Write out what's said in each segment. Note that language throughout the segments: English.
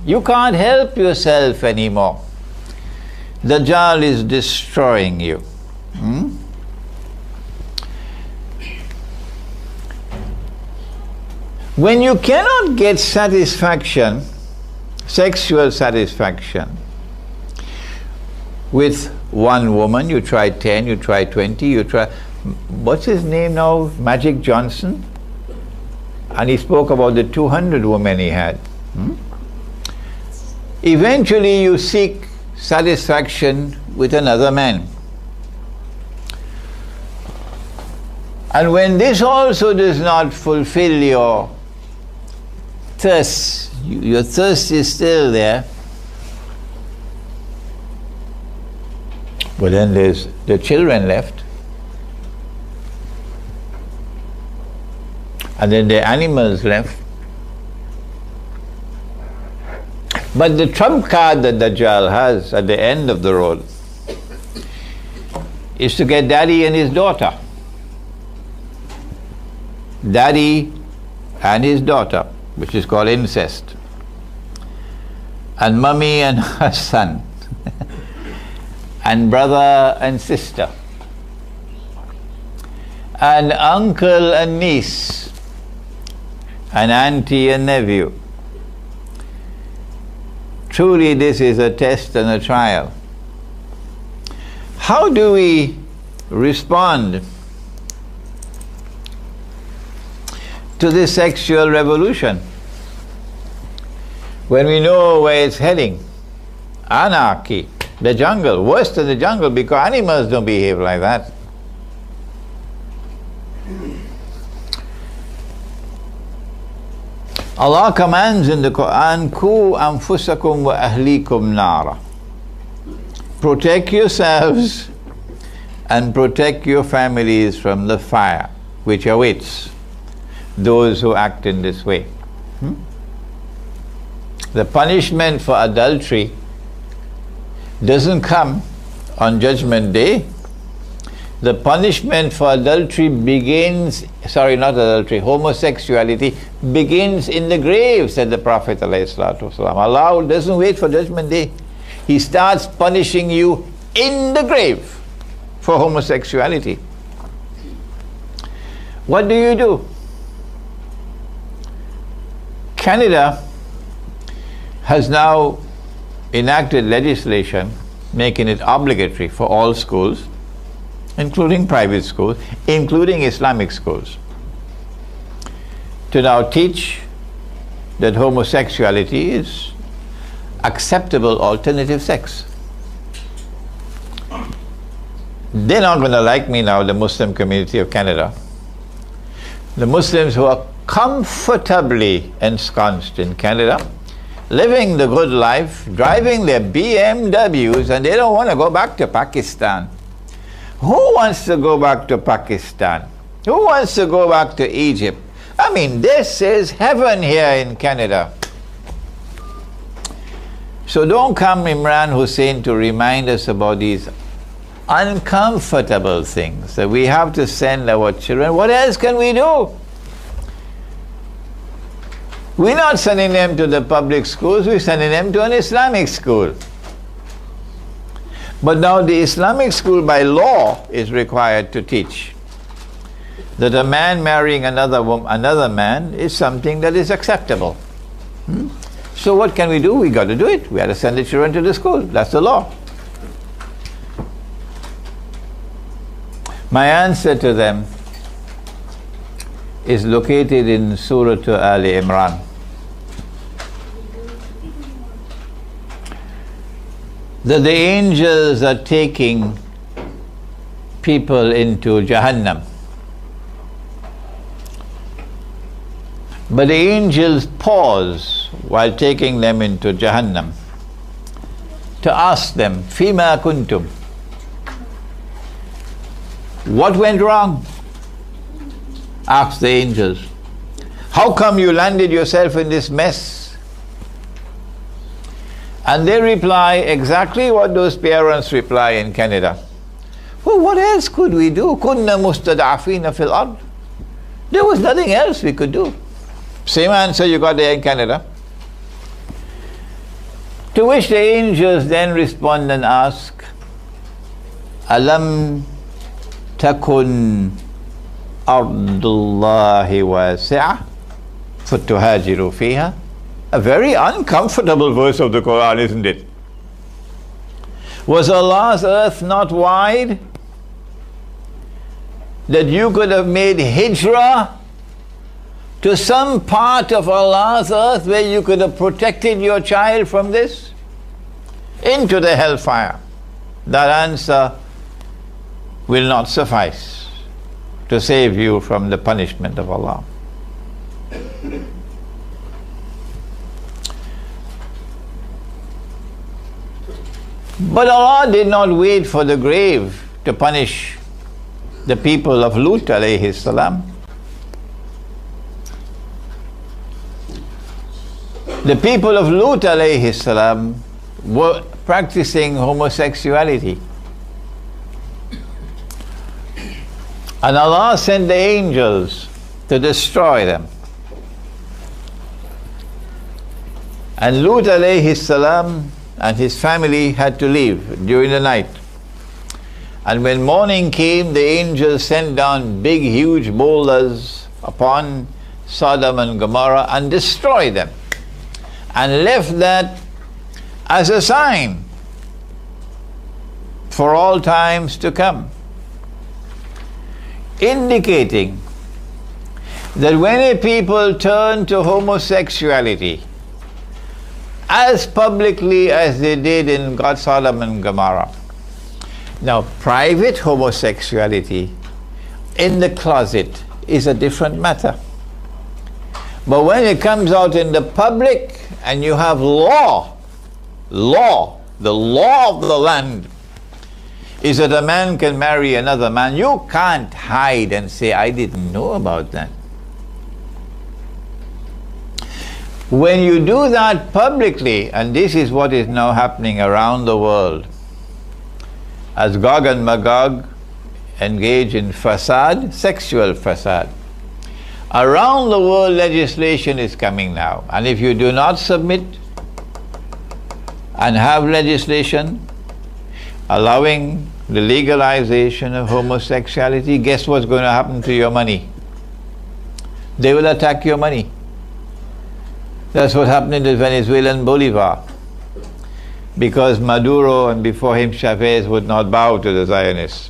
You can't help yourself anymore. Dajjal is destroying you. When you cannot get satisfaction, sexual satisfaction, with one woman, you try 10, you try 20, you try, what's his name now? Magic Johnson? And he spoke about the 200 women he had. Eventually you seek satisfaction with another man. And when this also does not fulfill your thirst, your thirst is still there, but then there's the children left, and then the animals left. But the trump card that Dajjal has at the end of the road is to get daddy and his daughter. Daddy and his daughter, which is called incest, and mummy and her son, and brother and sister, and uncle and niece, and auntie and nephew. Truly, this is a test and a trial. How do we respond to this sexual revolution when we know where it's heading? Anarchy, the jungle, worse than the jungle, because animals don't behave like that. Allah commands in the Quran, Ku anfusakum wa ahlikum nara. Protect yourselves and protect your families from the fire which awaits those who act in this way. The punishment for adultery doesn't come on Judgment Day. The punishment for adultery begins, homosexuality begins in the grave, said the Prophet ﷺ. Allah doesn't wait for Judgment Day. He starts punishing you in the grave for homosexuality. What do? Canada has now enacted legislation making it obligatory for all schools, including private schools, including Islamic schools, to now teach that homosexuality is acceptable alternative sex. They're not going to like me now, the Muslim community of Canada. The Muslims who are comfortably ensconced in Canada, living the good life, driving their BMWs, and they don't want to go back to Pakistan. Who wants to go back to Pakistan? Who wants to go back to Egypt? I mean, this is heaven here in Canada. So don't come, Imran Hosein, to remind us about these uncomfortable things that we have to send our children. What else can we do? We're not sending them to the public schools, we're sending them to an Islamic school. But now the Islamic school by law is required to teach that a man marrying another man is something that is acceptable. So what can we do? We got to do it. We have to send the children to the school. That's the law. My answer to them is located in Surah Al Imran. That the angels are taking people into Jahannam. But the angels pause while taking them into Jahannam to ask them, Fima kuntum? What went wrong? Asked the angels. How come you landed yourself in this mess? And they reply exactly what those parents reply in Canada. Well, what else could we do? Kunna mustada'afina fil ard. There was nothing else we could do. Same answer you got there in Canada. To which the angels then respond and ask, Alam takun ardullahi wasi'ah fatuhajiru fiha. A very uncomfortable verse of the Quran, isn't it? Was Allah's earth not wide that you could have made hijrah to some part of Allah's earth where you could have protected your child from this? Into the hellfire. That answer will not suffice to save you from the punishment of Allah. But Allah did not wait for the grave to punish the people of Lut alayhi salam. The people of Lut alayhi salam were practicing homosexuality. And Allah sent the angels to destroy them. And Lut alayhi salam and his family had to leave during the night. And when morning came, the angels sent down big, huge boulders upon Sodom and Gomorrah and destroyed them, and left that as a sign for all times to come, indicating that when a people turn to homosexuality as publicly as they did in Sodom and Gomorrah. Now, private homosexuality in the closet is a different matter. But when it comes out in the public and you have law, the law of the land is that a man can marry another man, you can't hide and say, I didn't know about that. When you do that publicly, and this is what is now happening around the world, as Gog and Magog engage in fasad, sexual fasad, around the world legislation is coming now. And if you do not submit and have legislation allowing the legalization of homosexuality, guess what's going to happen to your money? They will attack your money. That's what happened in the Venezuelan Bolivar, because Maduro and before him Chavez would not bow to the Zionists.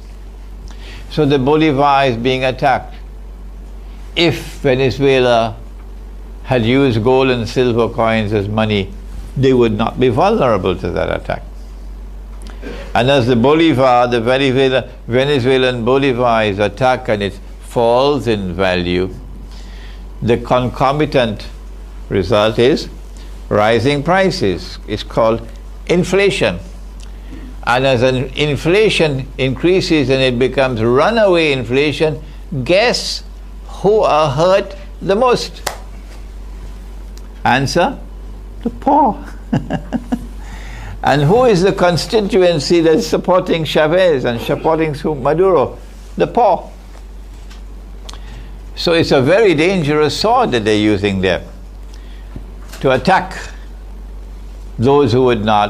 So the Bolivar is being attacked. If Venezuela had used gold and silver coins as money, they would not be vulnerable to that attack. And as the Bolivar, the Venezuelan Bolivar is attacked and it falls in value, the concomitant result is rising prices. It's called inflation. And as an inflation increases and it becomes runaway inflation, guess who are hurt the most? Answer: the poor. And who is the constituency that's supporting Chavez and supporting Maduro? The poor. So it's a very dangerous sword that they're using there to attack those who would not